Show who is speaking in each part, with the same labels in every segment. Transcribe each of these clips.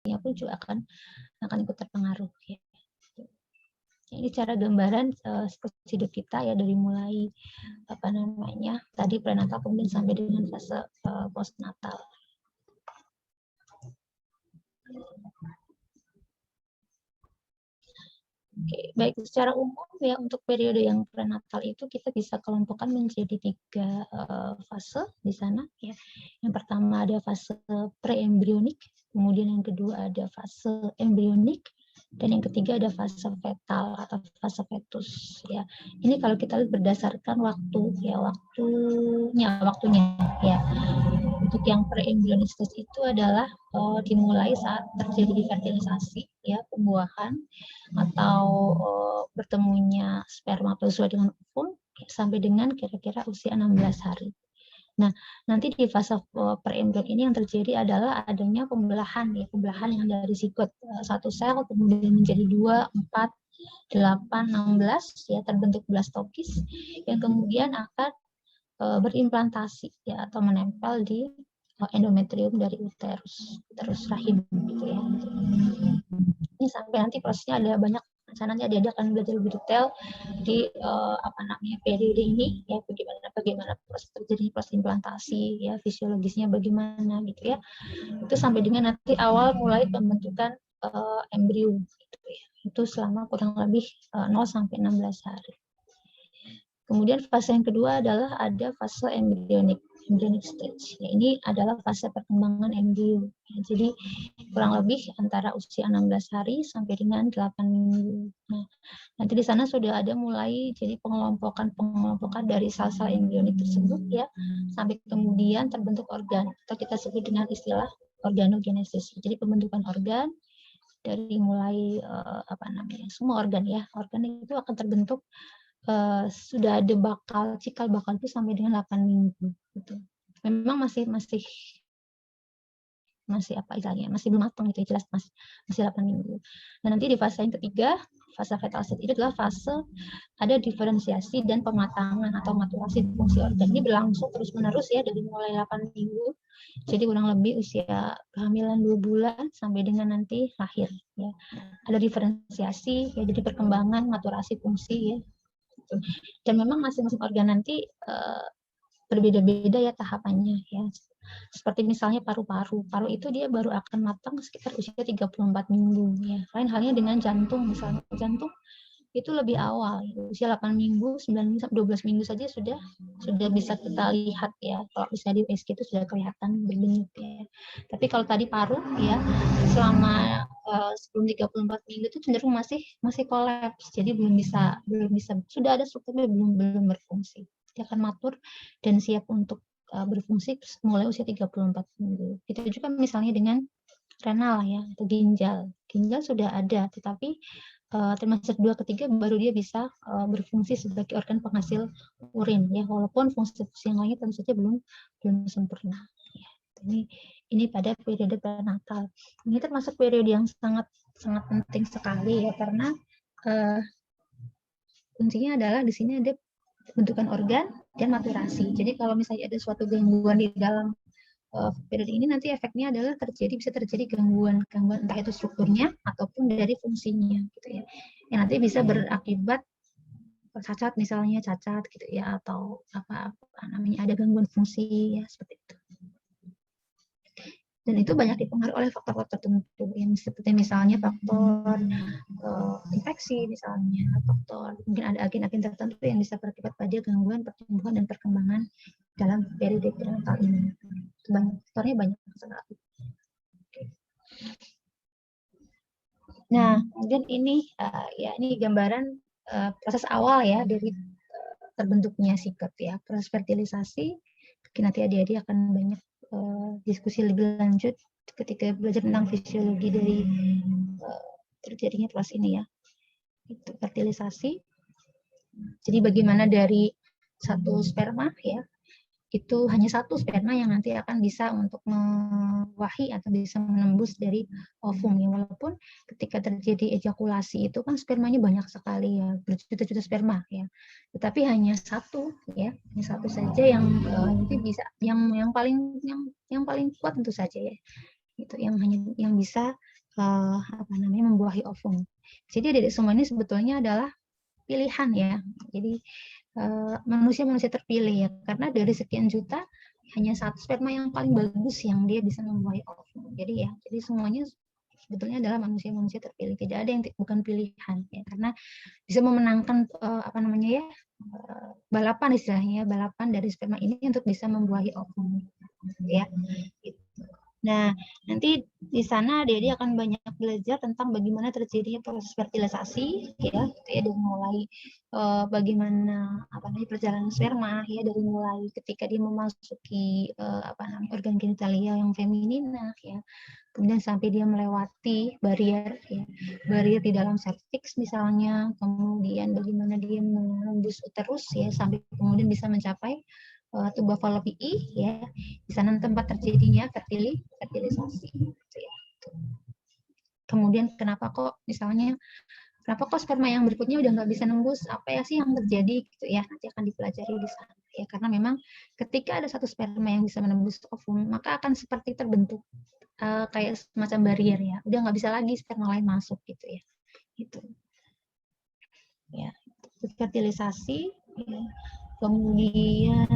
Speaker 1: pun juga akan ikut terpengaruh ya. Ini cara gambaran siklus hidup kita ya, dari mulai tadi prenatal kemudian sampai dengan fase postnatal. Oke, baik, secara umum ya untuk periode yang prenatal itu kita bisa kelompokkan menjadi 3 fase di sana ya. Yang pertama ada fase preembrionik, kemudian yang kedua ada fase embrionik, dan yang ketiga ada fase fetal atau fase fetus ya. Ini kalau kita lihat berdasarkan waktunya ya. Untuk yang preembryonik stage itu adalah dimulai saat terjadi fertilisasi ya, pembuahan atau bertemunya spermatozoa dengan ovum sampai dengan kira-kira usia 16 hari. Nah, nanti di fase preembryon ini yang terjadi adalah adanya pembelahan yang dari zigot satu sel kemudian menjadi 2, 4, 8, 16 ya, terbentuk blastopis yang kemudian akan berimplantasi ya atau menempel di endometrium dari uterus rahim gitu ya. Ini sampai nanti prosesnya ada banyak, rencananya dia akan belajar lebih detail di periode ini ya, bagaimana proses terjadi proses implantasi ya, fisiologisnya bagaimana gitu ya. Itu sampai dengan nanti awal mulai pembentukan embrio gitu ya. Itu selama kurang lebih 0 sampai 16 hari. Kemudian fase yang kedua adalah ada fase embryonic stage. Ya, ini adalah fase perkembangan embrio. Ya, jadi kurang lebih antara usia 16 hari sampai dengan 8 minggu. Nah, nanti di sana sudah ada mulai jadi pengelompokan dari sel-sel embrionik tersebut ya, sampai kemudian terbentuk organ atau kita sebut dengan istilah organogenesis. Jadi pembentukan organ dari mulai semua organ ya. Organ itu akan terbentuk sudah ada cikal bakal itu sampai dengan 8 minggu gitu. Memang masih belum matang gitu ya, jelas masih 8 minggu. Nah, nanti di fase yang ketiga, fase fetal state itu adalah fase ada diferensiasi dan pematangan atau maturasi fungsi organ. Ini berlangsung terus-menerus ya dari mulai 8 minggu. Jadi kurang lebih usia kehamilan 2 bulan sampai dengan nanti lahir ya. Ada diferensiasi ya, jadi perkembangan maturasi fungsi ya. Dan memang masing-masing organ nanti berbeda-beda ya tahapannya ya. Seperti misalnya paru-paru itu dia baru akan matang sekitar usia 34 minggu ya. Lain halnya dengan jantung, misalnya jantung itu lebih awal, usia 8 minggu, 9 minggu, 12 minggu saja sudah bisa kita lihat ya. Kalau bisa di USG itu sudah kelihatan berdenyut ya. Tapi kalau tadi paru ya, selama sebelum 34 minggu itu cenderung masih kolaps. Jadi belum bisa sudah ada strukturnya belum berfungsi. Dia akan matur dan siap untuk berfungsi mulai usia 34 minggu. Itu juga misalnya dengan renal ya atau ginjal. Ginjal sudah ada, tetapi trimester 2 ketiga baru dia bisa berfungsi sebagai organ penghasil urin ya, walaupun fungsi-fungsi yang lainnya tentu saja belum sempurna ya. Ini pada periode prenatal. Ini termasuk periode yang sangat penting sekali ya, karena kuncinya adalah di sini ada pembentukan organ dan maturasi. Jadi kalau misalnya ada suatu gangguan di dalam periode ini, nanti efeknya adalah bisa terjadi gangguan entah itu strukturnya ataupun dari fungsinya gitu ya. Yang nanti bisa berakibat cacat gitu ya, atau ada gangguan fungsi ya, seperti itu. Dan itu banyak dipengaruhi oleh faktor-faktor tertentu yang seperti misalnya faktor infeksi misalnya, mungkin ada agen-agen tertentu yang bisa berakibat pada gangguan pertumbuhan dan perkembangan dalam periode prenatal ini. Faktornya banyak sekali. Nah, kemudian ini ini gambaran proses awal ya dari terbentuknya zigot ya, proses fertilisasi. Mungkin nanti adik-adik akan banyak diskusi lebih lanjut ketika belajar tentang fisiologi dari terjadinya proses ini ya. Itu fertilisasi. Jadi bagaimana dari satu sperma ya, itu hanya satu sperma yang nanti akan bisa untuk mewahi atau bisa menembus dari ovum ya, walaupun ketika terjadi ejakulasi itu kan spermanya banyak sekali ya, berjuta-juta sperma ya, tetapi hanya satu saja yang nanti bisa yang paling kuat tentu saja ya, itu yang bisa apa namanya, membuahi ovum. Jadi adik-adik semua ini sebetulnya adalah pilihan ya. Jadi manusia-manusia terpilih ya, karena dari sekian juta hanya satu sperma yang paling bagus yang dia bisa membuahi ovum. Jadi ya, jadi semuanya sebetulnya adalah manusia-manusia terpilih. Tidak ada yang bukan pilihan ya, karena bisa memenangkan apa namanya ya, balapan istilahnya, balapan dari sperma ini untuk bisa membuahi ovum ya. Nah, nanti di sana Dede akan banyak belajar tentang bagaimana terjadinya proses fertilisasi, ya, dari mulai bagaimana apa namanya perjalanan sperma, ya, dari mulai ketika dia memasuki apa namanya organ genitalia yang feminina, ya, kemudian sampai dia melewati barier, ya, barier di dalam serviks misalnya, kemudian bagaimana dia menembus uterus, ya, sampai kemudian bisa mencapai tuba fallopi'i, ya, di sana tempat terjadinya fertilisasi, gitu ya. Kemudian kenapa kok misalnya kenapa kok sperma yang berikutnya udah nggak bisa nembus, apa ya sih yang terjadi gitu ya, nanti akan dipelajari di sana ya, karena memang ketika ada satu sperma yang bisa menembus ovum maka akan seperti terbentuk kayak semacam barrier ya, udah nggak bisa lagi sperma lain masuk gitu ya, gitu ya. Fertilisasi ya. Kemudian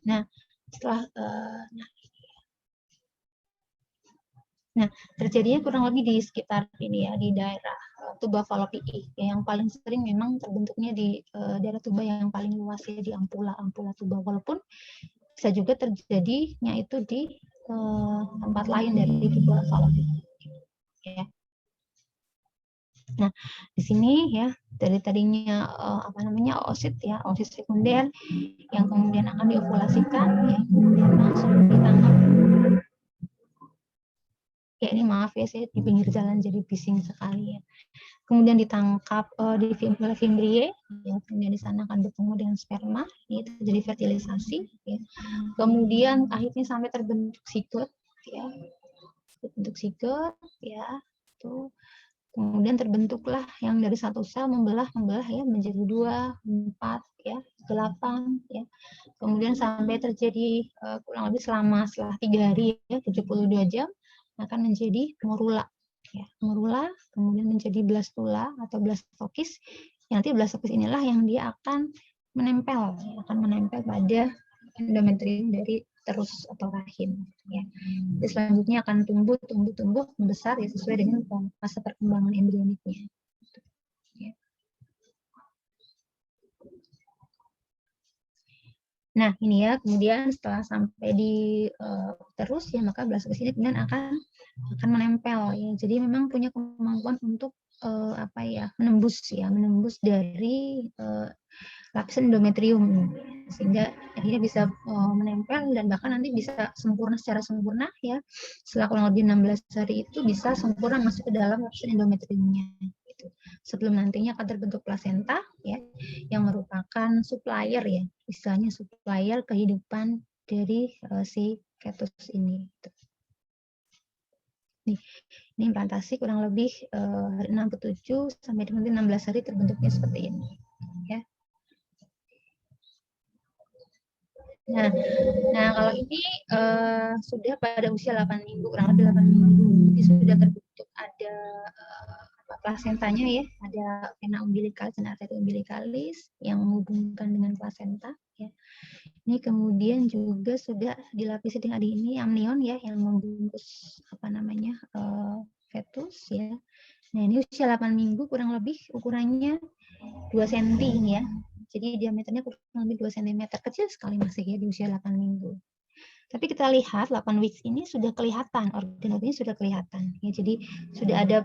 Speaker 1: nah setelah nah terjadinya kurang lebih di sekitar ini ya, di daerah tuba fallopi'i ya, yang paling sering memang terbentuknya di daerah tuba yang paling luas ya, di ampula tuba, walaupun bisa juga terjadinya itu di tempat lain dari tuba fallopi'i ya. Nah, di sini ya dari tadinya apa namanya oosit ya, oosit sekunder yang kemudian akan diovulasikan ya, kemudian langsung ditangkap. Ya ini maaf ya, saya di pinggir jalan jadi bising sekali ya. Kemudian ditangkap di fimbriae, ya, kemudian di sana akan bertemu dengan sperma, ini terjadi fertilisasi. Ya. Kemudian akhirnya sampai terbentuk sigot, ya, terbentuk sigot, ya, tuh. Kemudian terbentuklah yang dari satu sel membelah ya menjadi 2, 4, ya, 8, ya. Kemudian sampai terjadi kurang lebih setelah 3 hari ya, 72 jam akan menjadi morula. Ya, morula kemudian menjadi blastula atau blastokis. Nanti blastokis inilah yang dia akan menempel pada endometrium dari terus atau rahim ya. Jadi selanjutnya akan tumbuh membesar ya sesuai dengan fase perkembangan embrioniknya. Ya. Nah, ini ya, kemudian setelah sampai di terus ya, maka blastokis ini kemudian akan menempel ya. Jadi memang punya kemampuan untuk apa ya, menembus dari lapisan endometrium sehingga akhirnya bisa menempel dan bahkan nanti bisa secara sempurna ya. Setelah kurang lebih 16 hari itu bisa sempurna masuk ke dalam lapisan endometriumnya. Sebelum nantinya akan terbentuk plasenta ya, yang merupakan supplier ya, istilahnya supplier kehidupan dari si fetus ini. Nih, ini implantasi kurang lebih hari 67 sampai dengan 16 hari terbentuknya seperti ini ya. Nah kalau ini sudah pada usia 8 minggu, kurang lebih 8 minggu, ini sudah terbentuk ada plasentanya ya, ada vena umbilikalis dan arteri umbilikalis yang menghubungkan dengan plasenta ya. Ini kemudian juga sudah dilapisi dengan ini amnion ya, yang membungkus apa namanya fetus ya. Nah ini usia 8 minggu kurang lebih ukurannya 2 cm ya. Jadi diameternya kurang lebih 2 cm, kecil sekali masih ya di usia 8 minggu. Tapi kita lihat 8 weeks ini sudah kelihatan, organ-organnya sudah kelihatan. Ya, jadi sudah ada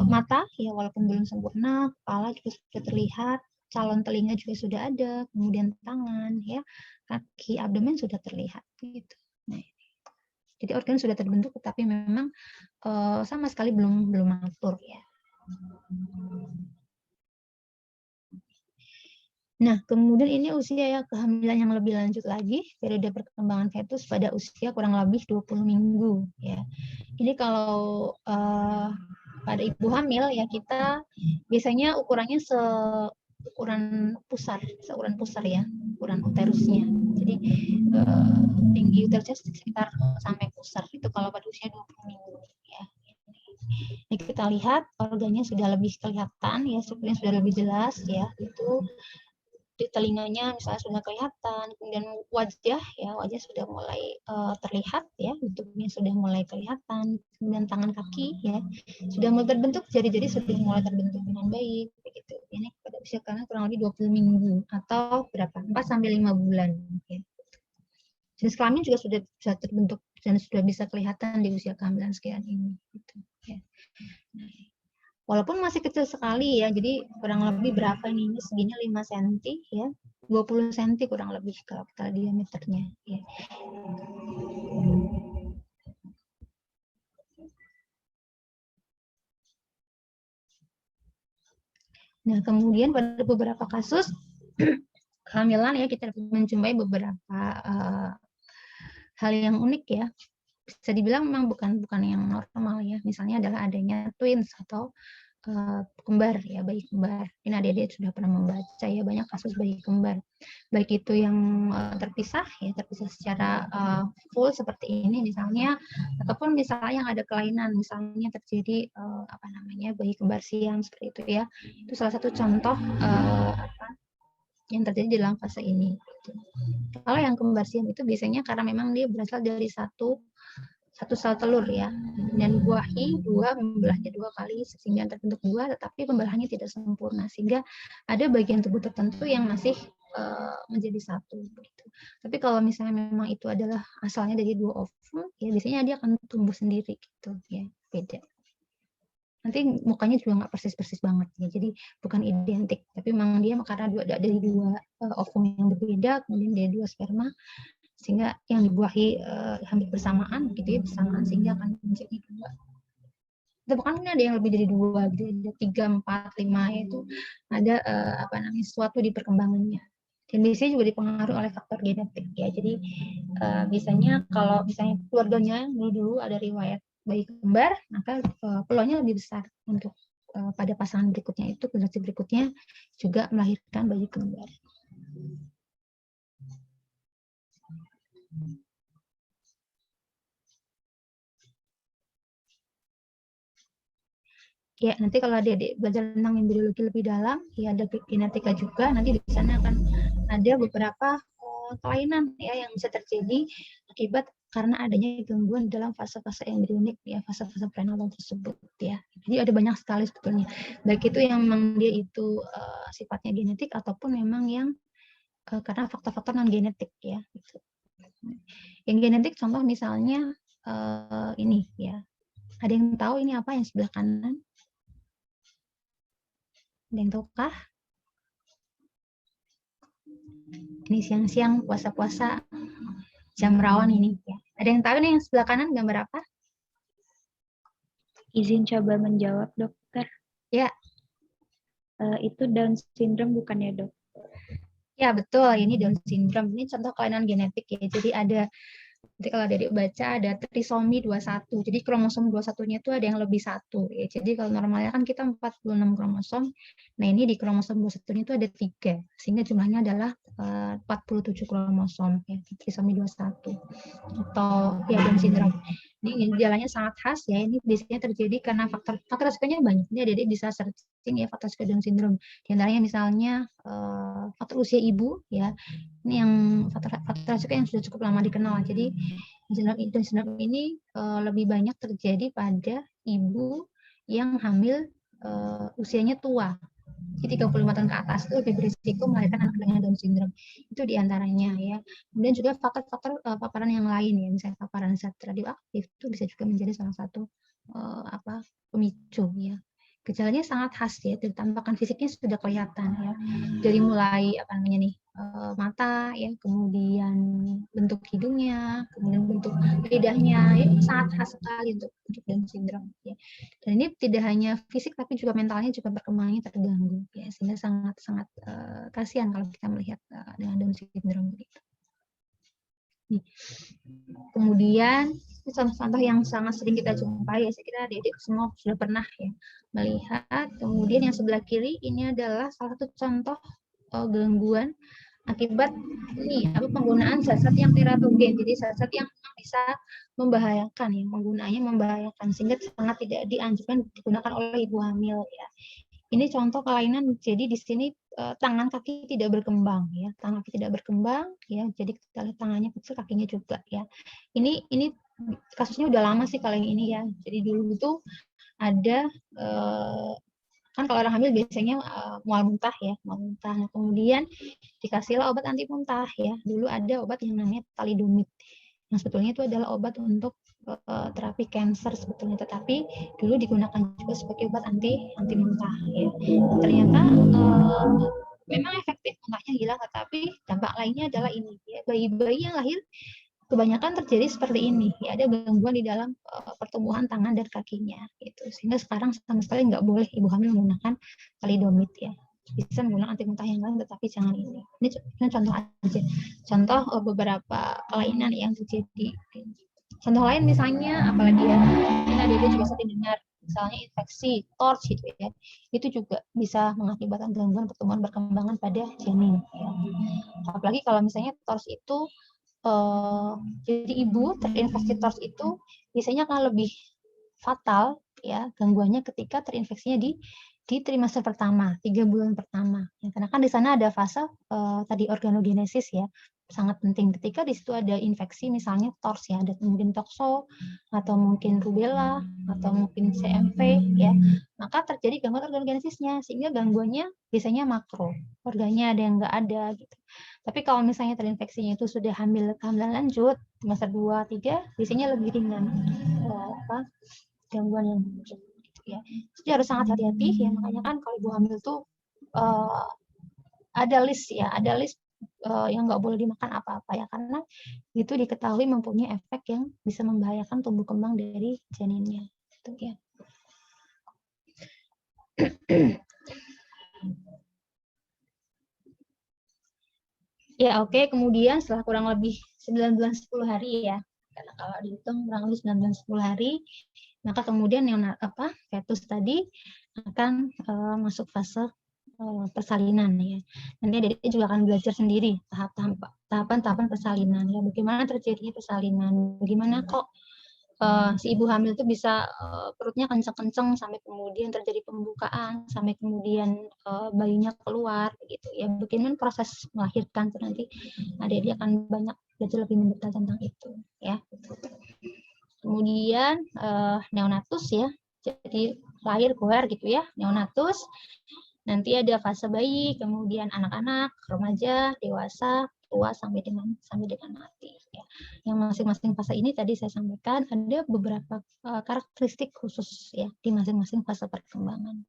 Speaker 1: mata, ya walaupun belum sempurna, kepala juga sudah terlihat, calon telinga juga sudah ada, kemudian tangan, ya, kaki, abdomen sudah terlihat. Gitu. Nah, jadi organ sudah terbentuk, tapi memang sama sekali belum matur ya. Nah, kemudian ini usia ya kehamilan yang lebih lanjut lagi, periode perkembangan fetus pada usia kurang lebih 20 minggu ya. Ini kalau pada ibu hamil ya kita biasanya ukurannya seukuran pusar ya. ukuran uterusnya. Jadi tinggi uterusnya sekitar sampai pusar itu kalau pada usia 20 minggu ya. Ini kita lihat organnya sudah lebih kelihatan ya, strukturnya sudah lebih jelas ya. Itu di telinganya misalnya sudah kelihatan, kemudian wajah ya, wajah sudah mulai terlihat ya, bentuknya sudah mulai kelihatan, kemudian tangan kaki ya sudah mulai terbentuk, jari-jari sudah mulai terbentuk dengan baik begitu. Ini pada usia karena kurang lebih 20 minggu atau berapa? 4 sampai 5 bulan ya. Jenis kelamin juga sudah bisa terbentuk dan sudah bisa kelihatan di usia kehamilan sekian ini gitu ya. Walaupun masih kecil sekali ya, jadi kurang lebih berapa ini seginya 5 cm ya, 20 cm kurang lebih kalau kita diameternya ya. Nah, kemudian pada beberapa kasus kehamilan ya kita menjumpai beberapa hal yang unik ya. Bisa dibilang memang bukan yang normal ya. Misalnya adalah adanya twins atau kembar ya, bayi kembar. Ini adik-adik sudah pernah membaca ya banyak kasus bayi kembar, baik itu yang terpisah secara full seperti ini misalnya, ataupun misalnya yang ada kelainan, misalnya terjadi bayi kembar siam seperti itu ya. Itu salah satu contoh yang terjadi di dalam fase ini. Kalau yang kembar siam itu biasanya karena memang dia berasal dari satu sel telur ya, dan dibuahi membelahnya 2 kali sehingga terbentuk 2, tetapi pembelahannya tidak sempurna sehingga ada bagian tubuh tertentu yang masih menjadi 1 begitu. Tapi kalau misalnya memang itu adalah asalnya dari 2 ovum ya biasanya dia akan tumbuh sendiri gitu ya, beda. Nanti mukanya juga nggak persis banget ya, jadi bukan identik, tapi memang dia karena dari 2 ovum yang berbeda, kemudian dari 2 sperma sehingga yang dibuahi hampir bersamaan gitu ya, bersamaan sehingga akan menjadi 2. Bahkan ini ada yang lebih dari 2, gitu, ada 3, 4, 5 itu ada sesuatu di perkembangannya. Dan biasanya juga dipengaruhi oleh faktor genetik ya. Jadi biasanya kalau misalnya keluarganya dulu ada riwayat bayi kembar, maka peluangnya lebih besar untuk pada pasangan berikutnya itu, generasi berikutnya juga melahirkan bayi kembar. Ya, nanti kalau adik-adik belajar tentang embriologi lebih dalam, ya ada genetika juga, nanti di sana akan ada beberapa kelainan ya yang bisa terjadi akibat karena adanya gangguan dalam fase-fase embrionik ya, fase-fase prenatal tersebut ya. Jadi ada banyak sekali sebetulnya. Baik itu yang memang dia itu sifatnya genetik ataupun memang yang karena faktor-faktor non genetik ya gitu. Yang genetik contoh misalnya ini ya. Ada yang tahu ini apa yang sebelah kanan? Ada yang tahu kah? Ini siang-siang puasa-puasa jam rawan ini. Ya. Ada yang tahu nih yang sebelah kanan gambar apa?
Speaker 2: Izin coba menjawab, dokter.
Speaker 1: Ya.
Speaker 2: Itu Down syndrome bukan ya, dok?
Speaker 1: Ya betul, ini Down syndrome. Ini contoh kelainan genetik ya. Jadi ada, nanti kalau adik baca ada trisomi 21. Jadi kromosom 21-nya itu ada yang lebih 1 ya. Jadi kalau normalnya kan kita 46 kromosom. Nah, ini di kromosom 21-nya itu ada 3. Sehingga jumlahnya adalah 47 kromosom ya, trisomi 21. Atau ya Down syndrome. Ini gejalanya sangat khas ya. Ini biasanya terjadi karena faktor resikonya banyak. Ini adik bisa searching ya faktor resiko Down syndrome. Di antaranya misalnya faktor usia ibu ya. Ini yang faktor resiko yang sudah cukup lama dikenal. Jadi Down syndrome ini lebih banyak terjadi pada ibu yang hamil usianya tua. Jadi 35 tahun ke atas itu lebih berisiko melahirkan anak dengan Down syndrome. Itu diantaranya ya. Kemudian juga faktor-faktor paparan yang lain ya, misalnya paparan zat radioaktif itu bisa juga menjadi salah satu pemicu ya. Gejalanya sangat khas ya, tampakan fisiknya sudah kelihatan ya. Dari mulai mata ya, kemudian bentuk hidungnya, kemudian bentuk lidahnya, ya, sangat khas sekali untuk Down syndrome ya. Dan ini tidak hanya fisik tapi juga mentalnya juga perkembangannya terganggu ya, sehingga sangat kasihan kalau kita melihat dengan Down syndrome begitu. Kemudian contoh yang sangat sering kita jumpai ya, saya kira adik-adik semua sudah pernah ya melihat. Kemudian yang sebelah kiri ini adalah salah satu contoh gangguan akibat ini penggunaan zat-zat yang teratogen, jadi zat-zat yang bisa membahayakan ya, penggunaannya membahayakan sehingga sangat tidak dianjurkan digunakan oleh ibu hamil ya. Ini contoh kelainan, jadi di sini tangan kaki tidak berkembang ya, tangan kaki tidak berkembang ya, jadi kita lihat tangannya kecil, kakinya juga ya. Ini kasusnya udah lama sih kalau yang ini ya. Jadi dulu itu ada kan kalau orang hamil biasanya mual muntah ya, mual muntah. Nah, kemudian dikasihlah obat anti muntah ya. Dulu ada obat yang namanya thalidomid. Nah, sebetulnya itu adalah obat untuk terapi kanker sebetulnya, tetapi dulu digunakan juga sebagai obat anti muntah ya. Ternyata memang efektif, muntahnya hilang, tetapi dampak lainnya adalah ini ya, bayi-bayi yang lahir kebanyakan terjadi seperti ini ya, ada gangguan di dalam pertumbuhan tangan dan kakinya gitu, sehingga sekarang sama sekali nggak boleh ibu hamil menggunakan thalidomid ya, bisa menggunakan anti muntah yang lain tetapi jangan ini contoh aja, contoh beberapa kelainan yang terjadi. Contoh lain misalnya apalagi ya, ini ada juga sering dengar misalnya infeksi TORCH gitu ya, itu juga bisa mengakibatkan gangguan pertumbuhan perkembangan pada janin ya. Apalagi kalau misalnya TORCH itu jadi ibu terinfeksi TORCH itu biasanya akan lebih fatal ya gangguannya ketika terinfeksinya di trimester pertama, 3 bulan pertama. Ya, karena kan di sana ada fase tadi organogenesis ya, sangat penting. Ketika di situ ada infeksi misalnya TORCH ya, ada mungkin tokso atau mungkin rubella atau mungkin CMV ya, maka terjadi gangguan organogenesisnya sehingga gangguannya biasanya makro, organnya ada yang nggak ada gitu. Tapi kalau misalnya terinfeksinya itu sudah kehamilan lanjut, semester 2, 3, biasanya lebih ringan gangguan yang muncul. Gitu ya. Jadi harus sangat hati-hati ya, makanya kan kalau ibu hamil tuh ada list yang nggak boleh dimakan apa-apa ya, karena itu diketahui mempunyai efek yang bisa membahayakan tumbuh kembang dari janinnya. Gitu ya. Ya oke, kemudian setelah kurang lebih 9 bulan 10 hari ya, karena kalau dihitung kurang lebih 9 bulan 10 hari, maka kemudian fetus tadi akan masuk fase persalinan ya. Nanti adik juga akan belajar sendiri tahapan persalinan ya, bagaimana terjadinya persalinan, bagaimana kok si ibu hamil itu bisa perutnya kenceng-kenceng sampai kemudian terjadi pembukaan, sampai kemudian bayinya keluar gitu ya. Bagaimana proses melahirkan tuh nanti adik akan banyak belajar lebih mendetail tentang itu ya. Kemudian neonatus ya. Jadi lahir kohar gitu ya, neonatus. Nanti ada fase bayi, kemudian anak-anak, remaja, dewasa, tua sampai dengan mati. Ya. Yang masing-masing fase ini tadi saya sampaikan ada beberapa karakteristik khusus ya di masing-masing fase perkembangan.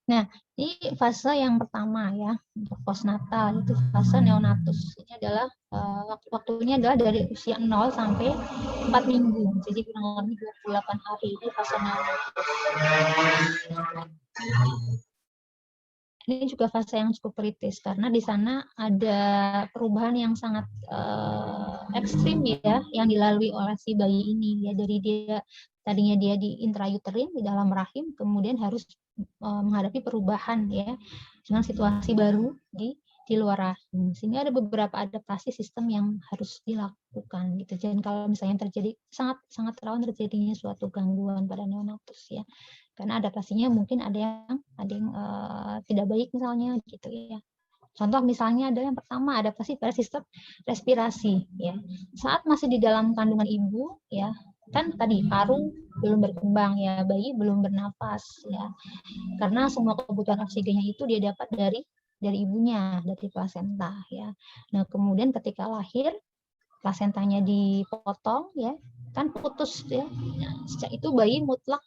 Speaker 1: Nah, ini fase yang pertama ya, untuk postnatal, itu fase neonatus. Ini adalah waktunya adalah dari usia 0 sampai 4 minggu. Jadi kurang lebih 28 hari ini fase neonatus. Ini juga fase yang cukup kritis karena di sana ada perubahan yang sangat ekstrim ya yang dilalui oleh si bayi ini ya, dari dia tadinya dia di intrauterin di dalam rahim, kemudian harus menghadapi perubahan ya dengan situasi baru di luar rahim, sehingga ada beberapa adaptasi sistem yang harus dilakukan gitu. Dan kalau misalnya terjadi sangat rawan terjadinya suatu gangguan pada neonatus ya, karena adaptasinya mungkin ada yang tidak baik misalnya gitu ya. Contoh misalnya ada yang pertama adaptasi pada sistem respirasi ya. Saat masih di dalam kandungan ibu ya, kan tadi paru belum berkembang ya, bayi belum bernafas ya. Karena semua kebutuhan oksigennya itu dia dapat dari ibunya, dari plasenta ya. Nah, kemudian ketika lahir plasentanya dipotong ya, kan putus ya. Nah, sejak itu bayi mutlak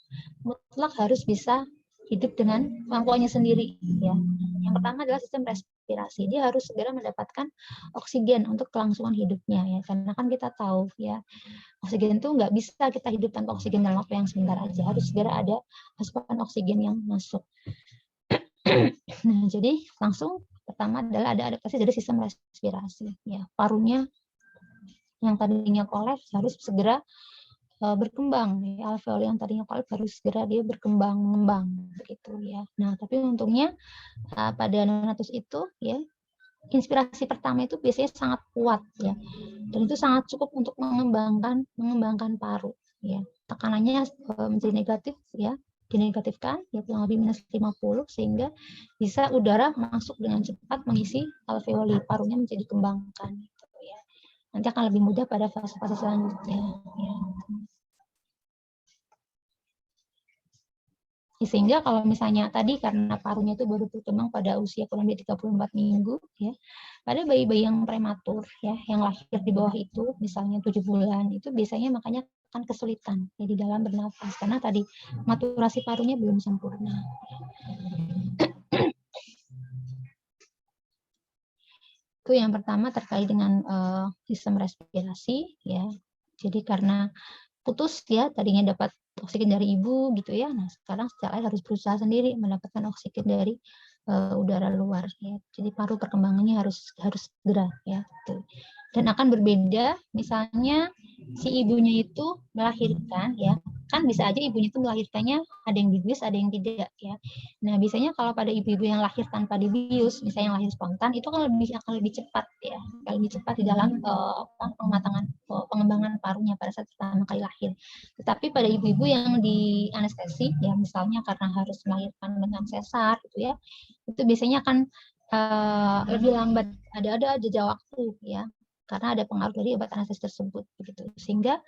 Speaker 1: harus bisa hidup dengan kemampuannya sendiri ya. Yang pertama adalah sistem respirasi. Dia harus segera mendapatkan oksigen untuk kelangsungan hidupnya ya. Karena kan kita tahu ya, oksigen itu nggak bisa kita hidup tanpa oksigen dalam waktu yang sebentar aja. Harus segera ada asupan oksigen yang masuk. Nah, jadi langsung pertama adalah ada adaptasi dari sistem respirasi ya. Parunya yang tadinya kolaps harus segera berkembang. Ya. Alveoli yang tadinya kolab harus segera dia mengembang begitu ya. Nah, tapi untungnya pada neonatus itu ya inspirasi pertama itu biasanya sangat kuat ya. Dan itu sangat cukup untuk mengembangkan paru ya. Tekanannya menjadi negatif ya, dinegatifkan ya kurang lebih minus 50 sehingga bisa udara masuk dengan cepat mengisi alveoli, parunya menjadi kembangkan gitu ya. Nanti akan lebih mudah pada fase-fase selanjutnya ya. Sehingga kalau misalnya tadi karena parunya itu baru berkembang pada usia kurang lebih 34 minggu ya. Pada bayi-bayi yang prematur ya, yang lahir di bawah itu misalnya 7 bulan itu biasanya makanya akan kesulitan ya di dalam bernafas karena tadi maturasi parunya belum sempurna. Itu yang pertama terkait dengan sistem respirasi ya. Jadi karena putus ya, tadinya dapat oksigen dari ibu gitu ya. Nah, sekarang secara harus berusaha sendiri mendapatkan oksigen dari udara luar ya. Jadi paru perkembangannya harus segera ya. Gitu. Dan akan berbeda misalnya si ibunya itu melahirkan ya. Kan bisa aja ibunya itu melahirkannya ada yang dibius, ada yang tidak ya. Nah, biasanya kalau pada ibu-ibu yang lahir tanpa dibius, misalnya yang lahir spontan, itu kan akan lebih cepat ya, lebih cepat di dalam pematangan pengembangan parunya pada saat pertama kali lahir. Tetapi pada ibu-ibu yang di anestesi, ya misalnya karena harus melahirkan dengan sesar, gitu ya, itu biasanya akan lebih lambat, ada jeda waktu ya, karena ada pengaruh dari obat anestesi tersebut, begitu. Sehingga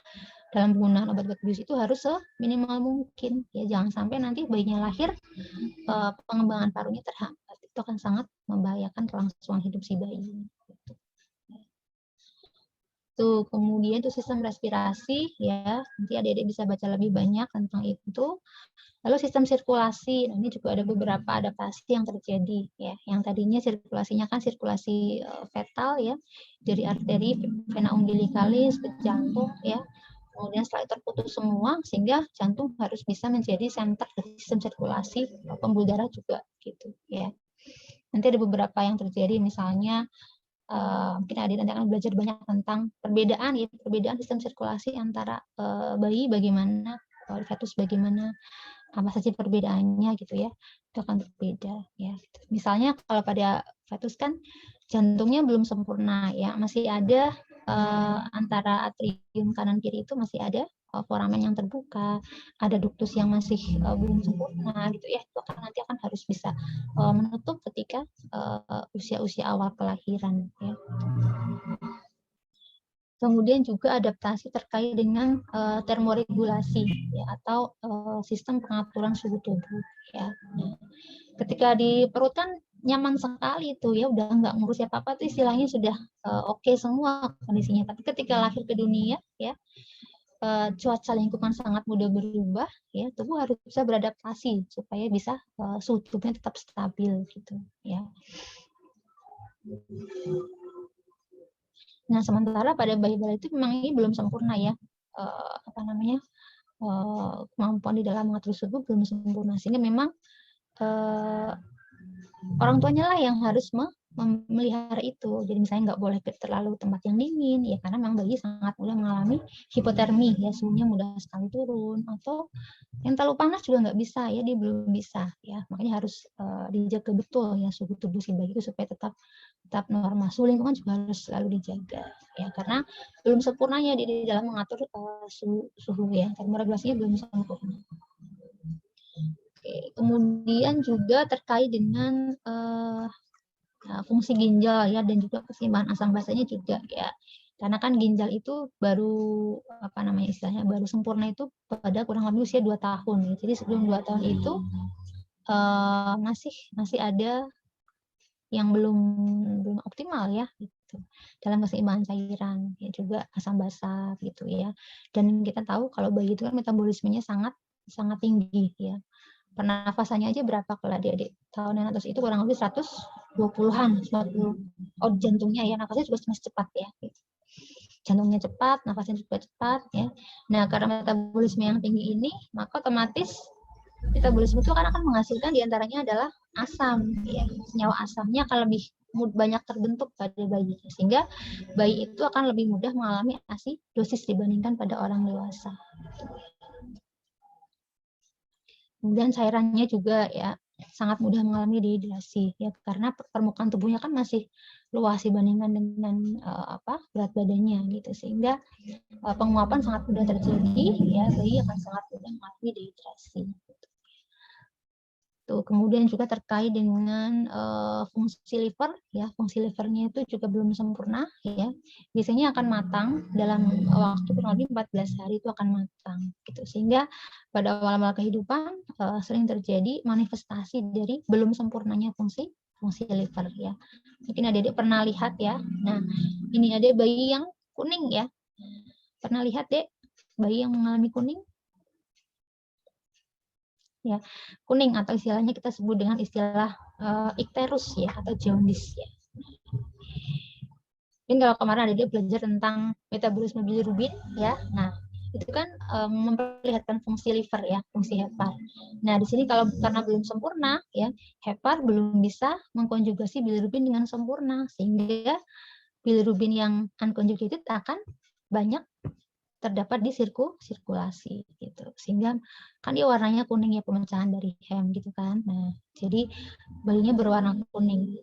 Speaker 1: dalam penggunaan obat-obat bius itu harus seminimal mungkin ya, jangan sampai nanti bayinya lahir pengembangan parunya terhambat, itu akan sangat membahayakan kelangsungan hidup si bayi. Tuh, kemudian itu sistem respirasi ya, nanti adik-adik bisa baca lebih banyak tentang itu. Lalu sistem sirkulasi, nah ini juga ada beberapa adaptasi yang terjadi ya, yang tadinya sirkulasinya kan sirkulasi fetal ya, dari arteri vena umbilicalis ke jantung ya. Kemudian setelah itu terputus semua sehingga jantung harus bisa menjadi center dari sistem sirkulasi, pembuluh darah juga gitu ya. Nanti ada beberapa yang terjadi misalnya mungkin adik nanti akan belajar banyak tentang perbedaan sistem sirkulasi antara bayi bagaimana, fetus bagaimana, apa saja perbedaannya gitu ya. Itu akan berbeda ya. Misalnya kalau pada fetus kan jantungnya belum sempurna ya, masih ada antara atrium kanan kiri itu masih ada foramen yang terbuka, ada duktus yang masih belum sempurna gitu ya. Itu nanti akan harus bisa menutup ketika usia-usia awal kelahiran ya. Kemudian juga adaptasi terkait dengan termoregulasi ya, atau sistem pengaturan suhu tubuh ya. Nah, ketika di perut kan nyaman sekali tuh ya, udah nggak ngurus apa-apa tuh istilahnya sudah oke semua kondisinya. Tapi ketika lahir ke dunia ya, cuaca lingkungan sangat mudah berubah ya, tubuh harus bisa beradaptasi supaya bisa suhu tubuhnya tetap stabil gitu ya. Nah, sementara pada bayi-bayi itu memang ini belum sempurna ya, kemampuan di dalam mengatur suhu tubuh belum sempurna, sehingga memang orang tuanya lah yang harus memelihara itu. Jadi misalnya nggak boleh terlalu tempat yang dingin ya, karena memang bayi sangat mudah mengalami hipotermi ya, suhunya mudah sekali turun, atau yang terlalu panas juga nggak bisa ya, dia belum bisa ya, makanya harus dijaga betul ya suhu tubuh si bayi itu supaya tetap normal. Suhu lingkungan juga harus selalu dijaga ya, karena belum sempurnanya di dalam mengatur suhu ya, termoregulasinya belum sempurna. Oke, kemudian juga terkait dengan fungsi ginjal ya, dan juga keseimbangan asam basanya juga ya, karena kan ginjal itu baru istilahnya baru sempurna itu pada kurang lebih usia 2 tahun ya. Jadi sebelum 2 tahun itu masih ada yang belum optimal ya gitu, dalam keseimbangan cairan ya, juga asam basa gitu ya. Dan kita tahu kalau bayi itu kan metabolismenya sangat tinggi ya. Pernafasannya aja berapa kalau adik-adik tahu, neonatus itu kurang lebih 120-an, 140. Jantungnya ya, nafasnya juga masih cepat ya. Jantungnya cepat, nafasnya juga cepat ya. Nah, karena metabolisme yang tinggi ini, maka otomatis metabolisme itu kan akan menghasilkan diantaranya adalah asam ya. Senyawa asamnya akan lebih banyak terbentuk pada bayi, sehingga bayi itu akan lebih mudah mengalami asidosis dibandingkan pada orang dewasa. Kemudian cairannya juga ya sangat mudah mengalami dehidrasi ya, karena permukaan tubuhnya kan masih luas dibandingkan dengan berat badannya gitu, sehingga penguapan sangat mudah terjadi ya, bayi akan sangat mudah mengalami dehidrasi. Tuh, kemudian juga terkait dengan fungsi liver ya, fungsi livernya itu juga belum sempurna ya. Biasanya akan matang dalam waktu kurang lebih 14 hari itu akan matang gitu. Sehingga pada awal-awal kehidupan sering terjadi manifestasi dari belum sempurnanya fungsi liver ya. Mungkin adik-adik pernah lihat ya. Nah, ini ada bayi yang kuning ya. Pernah lihat, Dek? Bayi yang mengalami kuning? Ya, kuning atau istilahnya kita sebut dengan istilah ikterus ya, atau jaundice ya. Mungkin kalau kemarin ada dia belajar tentang metabolisme bilirubin ya, nah itu kan memperlihatkan fungsi liver ya, fungsi hepar. Nah di sini kalau karena belum sempurna ya, hepar belum bisa mengkonjugasi bilirubin dengan sempurna, sehingga bilirubin yang unconjugated akan banyak terdapat di sirkulasi gitu, sehingga kan dia warnanya kuning ya, pemecahan dari hem gitu kan. Nah jadi bayinya berwarna kuning.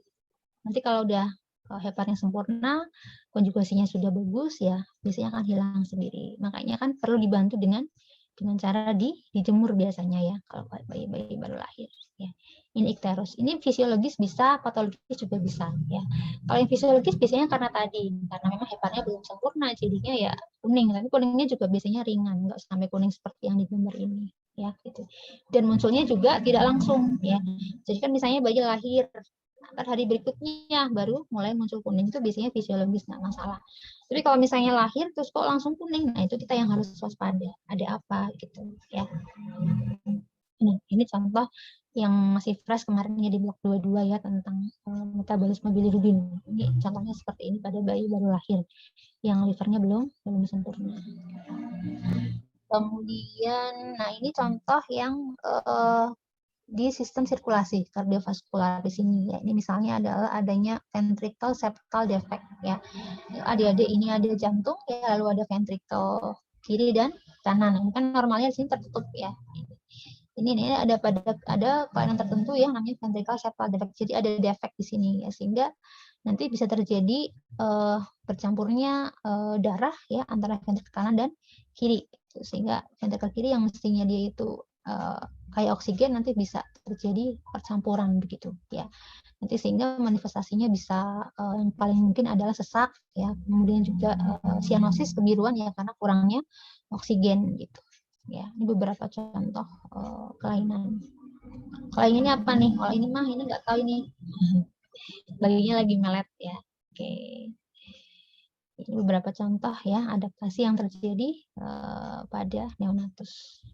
Speaker 1: Nanti kalau udah heparnya sempurna, konjugasinya sudah bagus ya, biasanya akan hilang sendiri. Makanya kan perlu dibantu dengan cara dijemur biasanya ya, kalau bayi baru lahir ya. Ini ikterus. Ini fisiologis bisa, patologis juga bisa ya. Kalau yang fisiologis biasanya karena memang heparnya belum sempurna, jadinya ya kuning. Tapi kuningnya juga biasanya ringan, nggak sampai kuning seperti yang di gambar ini ya gitu. Dan munculnya juga tidak langsung ya. Jadi kan misalnya bayi lahir, hari berikutnya baru mulai muncul kuning, itu biasanya fisiologis, nggak masalah. Tapi kalau misalnya lahir terus kok langsung kuning, nah itu kita yang harus waspada, ada apa gitu ya. Ini contoh yang masih fresh kemarinnya di blok 22 ya, tentang metabolisme bilirubin. Ini contohnya seperti ini pada bayi baru lahir yang livernya belum sempurna. Kemudian, nah ini contoh yang di sistem sirkulasi kardiovaskular di sini ya. Ini misalnya adalah adanya ventricle septal defect ya. Adik-adik, ini ada jantung ya, lalu ada ventricle kiri dan kanan. Ini kan normalnya di sini tertutup ya. Ini ada kelainan tertentu yang namanya ventricle septal defect. Jadi ada defect di sini ya, sehingga nanti bisa terjadi bercampurnya darah ya antara ventricle kanan dan kiri, sehingga ventricle kiri yang mestinya dia itu kayak oksigen, nanti bisa terjadi percampuran begitu ya. Nanti sehingga manifestasinya bisa yang paling mungkin adalah sesak ya, kemudian juga sianosis, kebiruan ya, karena kurangnya oksigen gitu ya. Ini beberapa contoh kelainan. Kalau ini apa nih? Kalau ini mah ini nggak tahu ini. Bayinya lagi melet ya. Oke. Ini beberapa contoh ya adaptasi yang terjadi pada neonatus.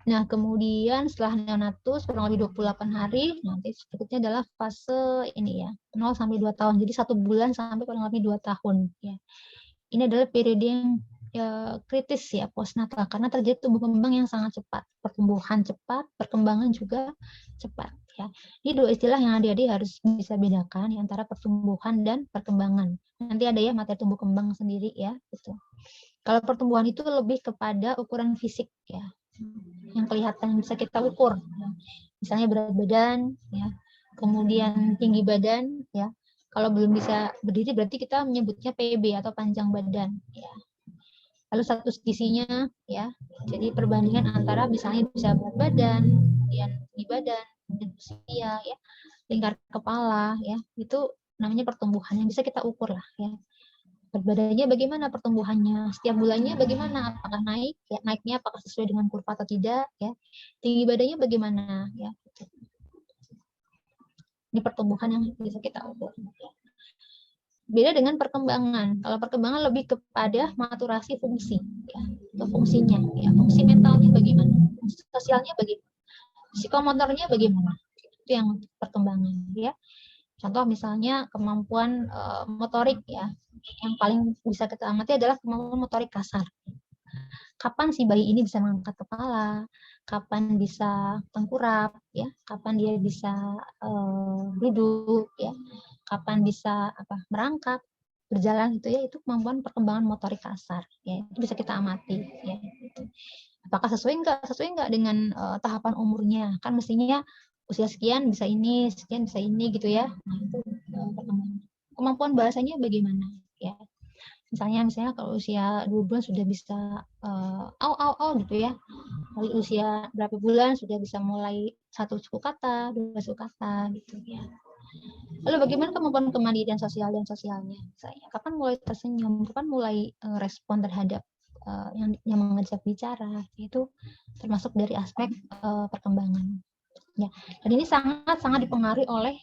Speaker 1: Nah, kemudian setelah neonatus kurang lebih 28 hari, nanti berikutnya adalah fase ini ya, 0 sampai 2 tahun. Jadi 1 bulan sampai kurang lebih 2 tahun ya. Ini adalah periode yang kritis ya, postnatal, karena terjadi tumbuh kembang yang sangat cepat, pertumbuhan cepat, perkembangan juga cepat ya. Ini dua istilah yang adik-adik harus bisa bedakan antara pertumbuhan dan perkembangan. Nanti ada ya materi tumbuh kembang sendiri ya gitu. Kalau pertumbuhan itu lebih kepada ukuran fisik ya, yang kelihatan bisa kita ukur, misalnya berat badan ya, kemudian tinggi badan ya. Kalau belum bisa berdiri berarti kita menyebutnya PB atau panjang badan ya. Lalu status gizinya ya, jadi perbandingan antara misalnya bisa berat badan, kemudian tinggi badan, kemudian usia ya, lingkar kepala ya, itu namanya pertumbuhan yang bisa kita ukur lah ya. Berat badannya bagaimana pertumbuhannya, setiap bulannya bagaimana, apakah naik ya, naiknya apakah sesuai dengan kurva atau tidak ya, tinggi badannya bagaimana ya. Ini pertumbuhan yang bisa kita ukur ya. Beda dengan perkembangan. Kalau perkembangan lebih kepada maturasi fungsi ya, atau fungsinya ya, fungsi mentalnya bagaimana, fungsi sosialnya bagaimana, psikomotornya bagaimana, itu yang perkembangan ya. Contoh misalnya kemampuan motorik ya, yang paling bisa kita amati adalah kemampuan motorik kasar. Kapan si bayi ini bisa mengangkat kepala, kapan bisa tengkurap, ya, kapan dia bisa duduk, ya, kapan bisa merangkak, berjalan gitu ya, itu kemampuan perkembangan motorik kasar, ya, itu bisa kita amati, ya. Gitu. Apakah sesuai nggak dengan tahapan umurnya? Kan mestinya usia sekian bisa ini, sekian bisa ini gitu ya. Nah, itu perkembangan. Kemampuan bahasanya bagaimana? Ya, misalnya kalau usia 2 bulan sudah bisa au gitu ya. Lalu usia berapa bulan sudah bisa mulai 1 suku kata, 2 suku kata gitu ya. Lalu bagaimana kemampuan kemandirian sosial dan sosialnya? Misalnya, kapan mulai tersenyum, kapan mulai respon terhadap yang mengajak bicara, itu termasuk dari aspek perkembangan. Ya, dan ini sangat dipengaruhi oleh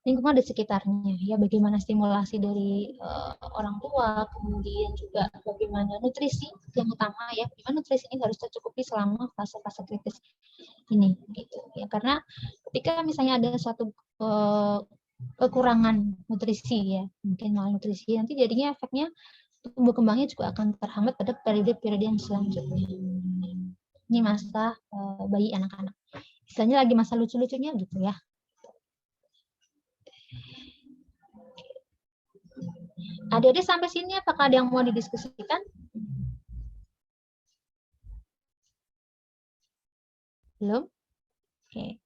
Speaker 1: lingkungan di sekitarnya, ya, bagaimana stimulasi dari orang tua, kemudian juga bagaimana nutrisi yang utama, ya, bagaimana nutrisi ini harus tercukupi selama fase-fase kritis ini, gitu ya, karena ketika misalnya ada suatu kekurangan nutrisi, ya, mungkin malnutrisi, nanti jadinya efeknya tumbuh kembangnya juga akan terhambat pada periode-periode yang selanjutnya. Ini masa bayi anak-anak. Misalnya lagi masa lucu-lucunya gitu ya. Adik-adik sampai sini apakah ada yang mau didiskusikan? Belum? Oke.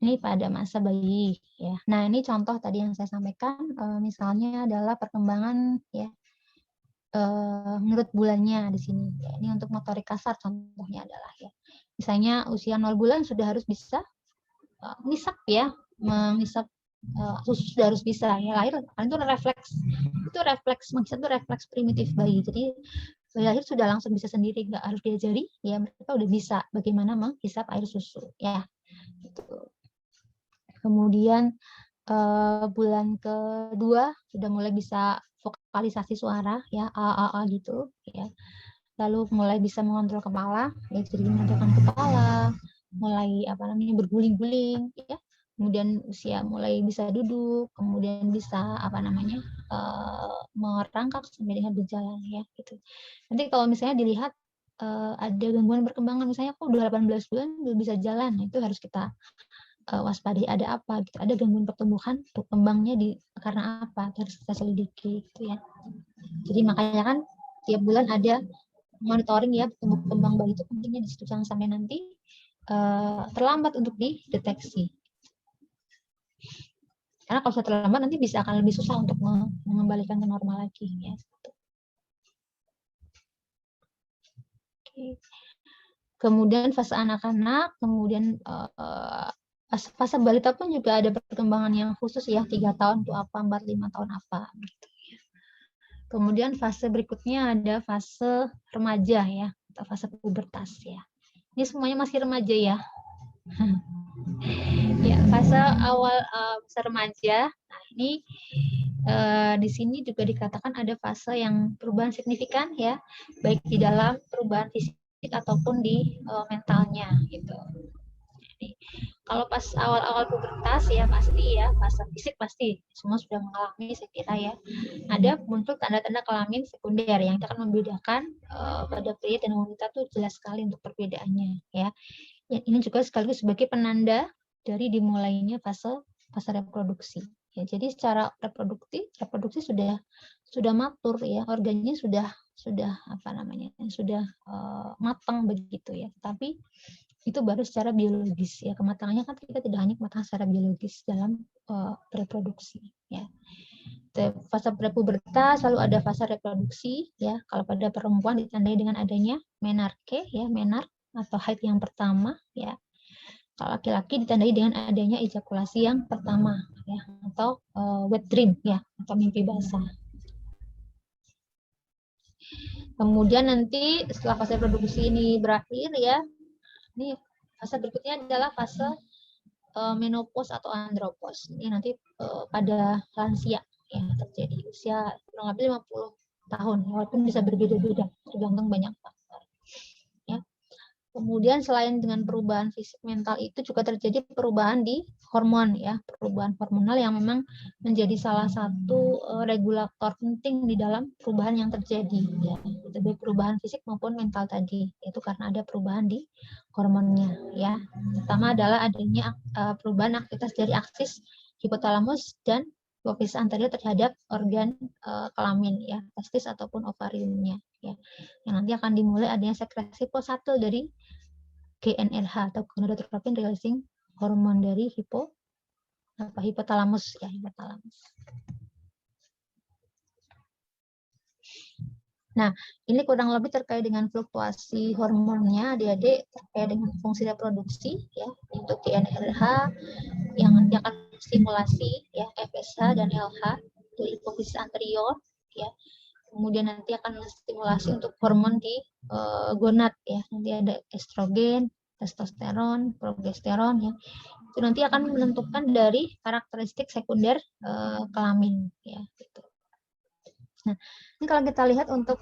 Speaker 1: Ini pada masa bayi ya. Nah, ini contoh tadi yang saya sampaikan, misalnya adalah perkembangan ya menurut bulannya di sini. Ya, ini untuk motorik kasar contohnya adalah ya. Misalnya usia 0 bulan sudah harus bisa ngisap ya, mengisap susu sudah harus bisa ya, lahir itu refleks mengisap itu refleks primitif bayi. Jadi bayi lahir sudah langsung bisa sendiri, nggak harus diajari ya, mereka udah bisa bagaimana menghisap air susu ya. Gitu. Kemudian bulan kedua sudah mulai bisa vokalisasi suara ya, a gitu ya. Lalu mulai bisa mengontrol kepala, ya, jadi mengontrolkan kepala, mulai berguling-guling ya. Kemudian usia mulai bisa duduk, kemudian bisa merangkak sampai dengan berjalan ya gitu. Nanti kalau misalnya dilihat ada gangguan perkembangan, misalnya kok udah 18 bulan belum bisa jalan, itu harus kita waspadai, ada apa gitu, ada gangguan pertumbuhan, berkembangnya karena apa, harus kita selidiki gitu ya. Jadi makanya kan tiap bulan ada monitoring ya, tumbuh kembang bayi itu pentingnya di situ, jangan sampai nanti terlambat untuk dideteksi. Karena kalau sudah terlambat nanti bisa akan lebih susah untuk mengembalikan ke normal lagi ya. Oke. Kemudian fase anak-anak, kemudian fase balita pun juga ada perkembangan yang khusus ya, 3 tahun itu apa, 4, 5 tahun apa gitu ya. Kemudian fase berikutnya ada fase remaja ya, atau fase pubertas ya. Ini semuanya masih remaja ya. Ya, fase awal fase remaja. Nah, ini di sini juga dikatakan ada fase yang perubahan signifikan ya, baik di dalam perubahan fisik ataupun di mentalnya gitu. Jadi, kalau pas awal-awal pubertas ya pasti ya, fase fisik pasti semua sudah mengalami, saya kira ya. Ada muncul tanda-tanda kelamin sekunder yang akan membedakan pada pria dan wanita tuh jelas sekali untuk perbedaannya ya. Ini juga sekaligus sebagai penanda dari dimulainya fase reproduksi. Ya, jadi secara reproduksi sudah matur ya, organnya sudah matang begitu ya. Tapi itu baru secara biologis ya, kematangannya kan kita tidak hanya matang secara biologis dalam reproduksi ya. Fase prepubertas, lalu ada fase reproduksi ya. Kalau pada perempuan ditandai dengan adanya menarche ya, menar atau haid yang pertama ya. Kalau laki-laki ditandai dengan adanya ejakulasi yang pertama ya, atau wet dream ya, atau mimpi basah. Kemudian nanti setelah fase reproduksi ini berakhir ya, ini fase berikutnya adalah fase menopause atau andropause. Ini nanti pada lansia ya terjadi usia kurang lebih 50 tahun, walaupun bisa berbeda-beda tergantung banyak faktor. Ya. Kemudian selain dengan perubahan fisik mental itu juga terjadi perubahan di hormon ya, perubahan hormonal yang memang menjadi salah satu regulator penting di dalam perubahan yang terjadi ya, baik perubahan fisik maupun mental tadi. Itu karena ada perubahan di hormonnya ya. Pertama adalah adanya perubahan aktivitas dari aksis hipotalamus dan hipofis anterior terhadap organ kelamin ya, testis ataupun ovariumnya ya. Yang nanti akan dimulai adanya sekresi pulsatil dari GnRH atau gonadotropin releasing hormon dari hipotalamus ya, hipotalamus. Nah, ini kurang lebih terkait dengan fluktuasi hormonnya adik-adik terkait dengan fungsi reproduksi ya, untuk GnRH yang nanti akan stimulasi ya, FSH dan LH dari hipofisis anterior ya. Kemudian nanti akan menstimulasi untuk hormon di gonad ya. Nanti ada estrogen, testosteron, progesteron ya. Itu nanti akan menentukan dari karakteristik sekunder kelamin ya gitu. Nah, ini kalau kita lihat untuk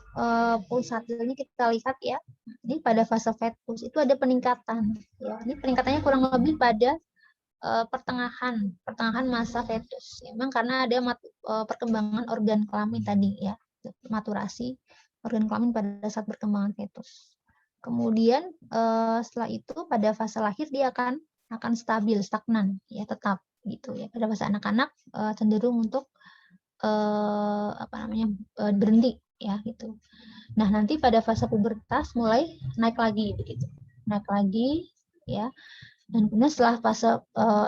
Speaker 1: pulsatilnya kita lihat ya. Ini pada fase fetus itu ada peningkatan ya. Ini peningkatannya kurang lebih pada pertengahan masa fetus. Memang karena ada perkembangan organ kelamin tadi ya, maturasi organ kelamin pada saat perkembangan fetus. Kemudian setelah itu pada fase lahir dia akan stabil, stagnan ya, tetap gitu ya. Pada fase anak-anak cenderung untuk berhenti ya gitu. Nah, nanti pada fase pubertas mulai naik lagi begitu. Naik lagi ya. Dan kemudian setelah fase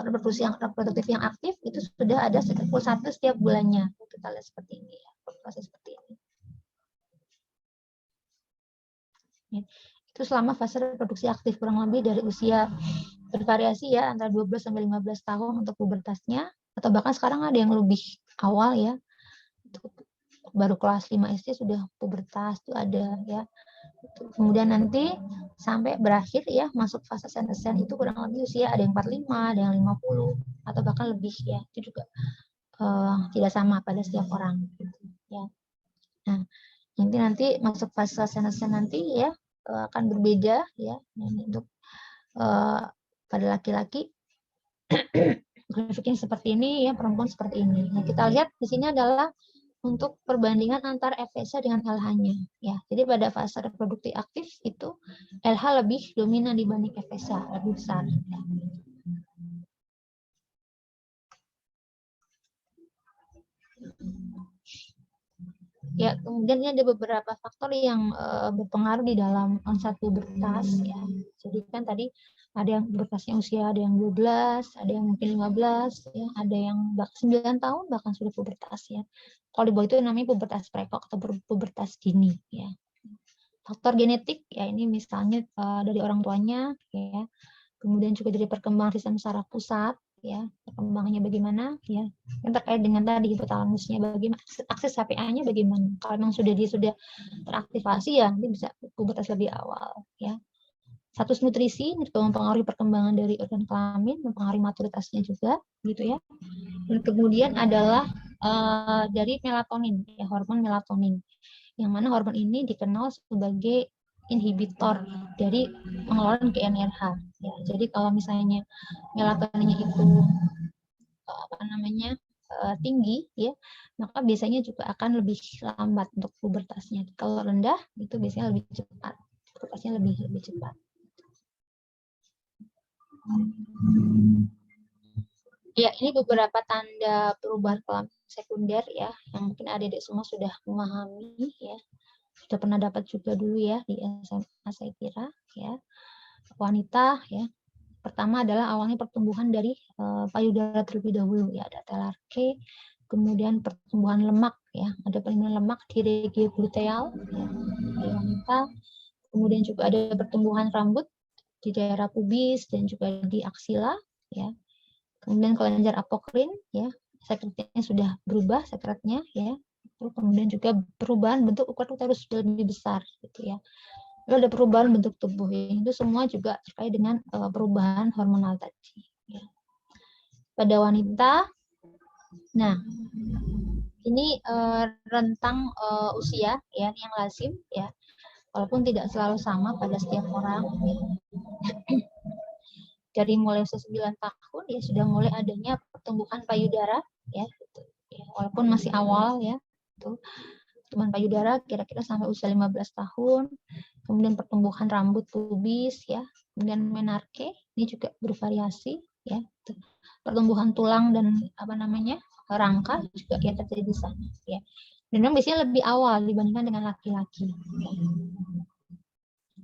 Speaker 1: reproduktif yang aktif itu sudah ada siklus 1 setiap bulannya. Kita lihat seperti ini ya, proses seperti ini. Ya. Itu selama fase reproduksi aktif kurang lebih dari usia bervariasi ya antara 12 sampai 15 tahun untuk pubertasnya, atau bahkan sekarang ada yang lebih awal ya. Baru kelas 5 SD sudah pubertas tuh ada ya. Kemudian nanti sampai berakhir ya masuk fase senescence itu kurang lebih usia ada yang 45, ada yang 50 atau bahkan lebih ya. Itu juga tidak sama pada setiap orang ya. Nah, nanti masuk fase senescence nanti ya akan berbeda ya. Untuk pada laki-laki grafiknya seperti ini ya, perempuan seperti ini. Nah, kita lihat di sini adalah untuk perbandingan antara FSH dengan LH-nya ya. Jadi pada fase reproduktif aktif itu LH lebih dominan dibanding FSH, lebih besar. Ya, kemudian ini ada beberapa faktor yang berpengaruh di dalam onset pubertas ya. Jadi kan tadi ada yang pubertasnya usia ada yang 12, ada yang mungkin 15 ya, ada yang 9 tahun bahkan sudah pubertas ya. Kalau di bawah itu namanya pubertas prekok atau pubertas dini ya. Faktor genetik ya, ini misalnya dari orang tuanya ya. Kemudian juga dari perkembangan sistem saraf pusat ya, perkembangannya bagaimana ya, yang terkait dengan tadi hipotalamusnya bagaimana, akses HPA-nya bagaimana. Kalau memang sudah teraktivasi ya nanti bisa pubertas lebih awal ya. Status nutrisi mempengaruhi perkembangan dari organ kelamin, mempengaruhi maturitasnya juga gitu ya. Dan kemudian adalah dari melatonin ya, hormon melatonin, yang mana hormon ini dikenal sebagai inhibitor dari pengeluaran GnRH ya. Jadi kalau misalnya melatoninnya itu tinggi ya, maka biasanya juga akan lebih lambat untuk pubertasnya. Kalau rendah itu biasanya lebih cepat, pubertasnya lebih cepat. Ya, ini beberapa tanda perubahan kelamin sekunder ya, yang mungkin adik-adik semua sudah memahami ya, sudah pernah dapat juga dulu ya di SMA saya kira ya. Wanita ya, pertama adalah awalnya pertumbuhan dari payudara terlebih dahulu ya, ada telarke, kemudian pertumbuhan lemak ya, ada penimbunan lemak di regi gluteal ya, di wanita, kemudian juga ada pertumbuhan rambut di daerah pubis dan juga di aksila ya. Kemudian kelenjar apokrin ya, sekretnya sudah berubah sekretnya ya. Kemudian juga perubahan bentuk ukuran uterus sudah lebih besar gitu ya. Lalu ada perubahan bentuk tubuh ya. Itu semua juga terkait dengan perubahan hormonal tadi ya. Pada wanita, nah ini rentang usia ya yang lazim ya. walaupun tidak selalu sama pada setiap orang. Dari mulai usia 9 tahun ya sudah mulai adanya pertumbuhan payudara ya, gitu. Ya, walaupun masih awal ya, itu pertumbuhan payudara kira-kira sampai usia 15 tahun, kemudian pertumbuhan rambut pubis ya, kemudian menarche ini juga bervariasi ya, gitu. Pertumbuhan tulang dan rangka juga ya terjadi di sana ya. Dan memang biasanya lebih awal dibandingkan dengan laki-laki. Ya.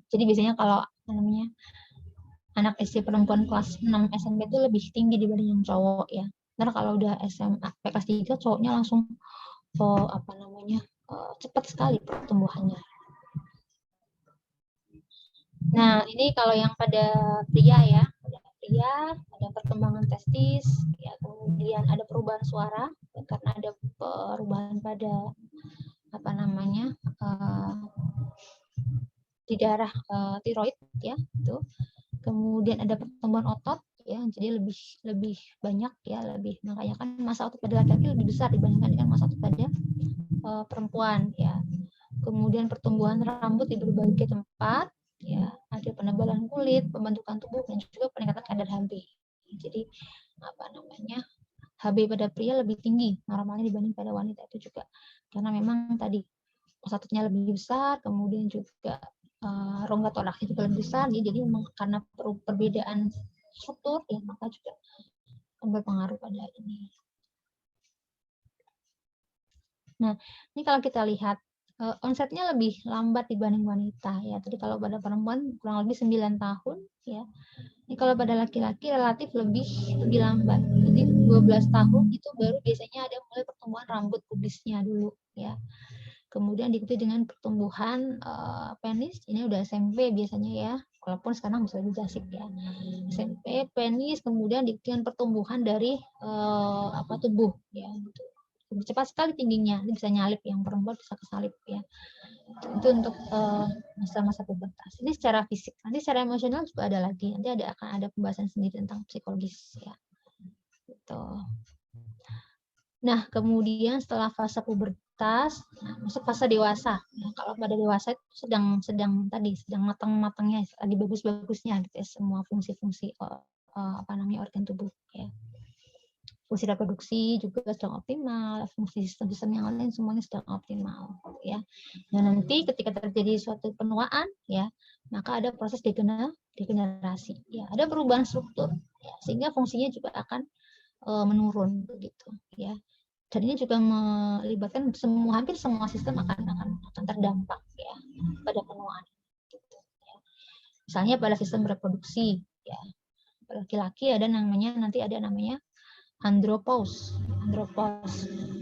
Speaker 1: Jadi biasanya kalau anak SD perempuan kelas 6 SMP itu lebih tinggi dibanding yang cowok ya. Karena kalau udah SMA kelas 3 cowoknya langsung cepat sekali pertumbuhannya. Nah, ini kalau yang pada pria ya, ada perkembangan testis, ya, kemudian ada perubahan suara ya, karena ada perubahan pada di darah tiroid ya, itu. Kemudian ada pertumbuhan otot ya, jadi lebih banyak ya, makanya kan massa otot pada laki-laki lebih besar dibandingkan dengan massa otot pada perempuan ya. Kemudian pertumbuhan rambut di berbagai tempat ya, ada penebalan kulit, pembentukan tubuh, dan juga peningkatan kadar HB. Jadi HB pada pria lebih tinggi normalnya dibanding pada wanita itu juga karena memang tadi massa ototnya lebih besar, kemudian juga rongga toraknya juga lebih besar, jadi memang karena perbedaan struktur ya, maka juga berpengaruh pada ini. Nah, ini kalau kita lihat onsetnya lebih lambat dibanding wanita ya. Tadi kalau pada perempuan kurang lebih 9 tahun ya. Ini kalau pada laki-laki relatif lebih lambat. Jadi 12 tahun itu baru biasanya ada mulai pertumbuhan rambut pubisnya dulu ya. Kemudian diikuti dengan pertumbuhan penis, ini udah SMP biasanya ya, walaupun sekarang bisa lebih basic ya. SMP, penis, kemudian diikuti dengan pertumbuhan dari tubuh ya, gitu. Lebih cepat sekali tingginya, ini bisa nyalip, yang perempuan bisa kesalip ya. Itu untuk masa-masa pubertas. Ini secara fisik, nanti secara emosional juga ada lagi, nanti akan ada pembahasan sendiri tentang psikologis ya. Gitu. Nah, kemudian setelah fase pubertas, masuk fase dewasa. Nah, kalau pada dewasa itu sedang matang-matangnya, lagi bagus-bagusnya gitu ya, semua fungsi-fungsi organ tubuh ya. Fungsi reproduksi juga sedang optimal, fungsi sistem-sistem yang lain semuanya sedang optimal ya. Nah, nanti ketika terjadi suatu penuaan ya, maka ada proses degenerasi ya, ada perubahan struktur ya, sehingga fungsinya juga akan menurun begitu ya. Dan ini juga melibatkan hampir semua sistem akan terdampak ya pada penuaan gitu, ya. Misalnya pada sistem reproduksi ya, laki-laki ada namanya andropause.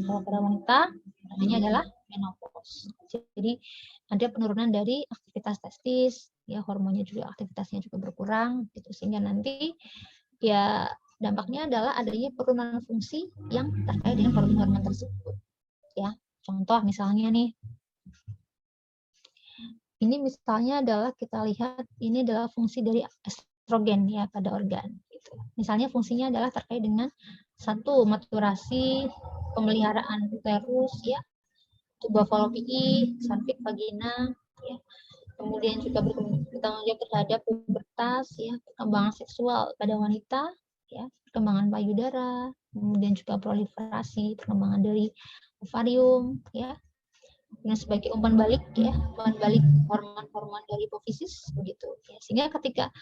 Speaker 1: Kalau pada wanita namanya adalah menopause. Jadi ada penurunan dari aktivitas testis ya, hormonnya juga, aktivitasnya juga berkurang gitu, sehingga nanti ya dampaknya adalah adanya penurunan fungsi yang terkait dengan hormon-hormon tersebut ya. Contoh misalnya nih, ini misalnya adalah kita lihat ini adalah fungsi dari estrogen ya pada organ gitu. Misalnya fungsinya adalah terkait dengan satu, maturasi, pemeliharaan uterus ya, tuba fallopiae, cervix, vagina ya. Kemudian juga bertanggung jawab terhadap pubertas ya, perkembangan seksual pada wanita ya, perkembangan payudara, kemudian juga proliferasi, perkembangan dari ovarium ya, dan sebagai umpan balik hormon-hormon dari hipofisis begitu ya. Sehingga ketika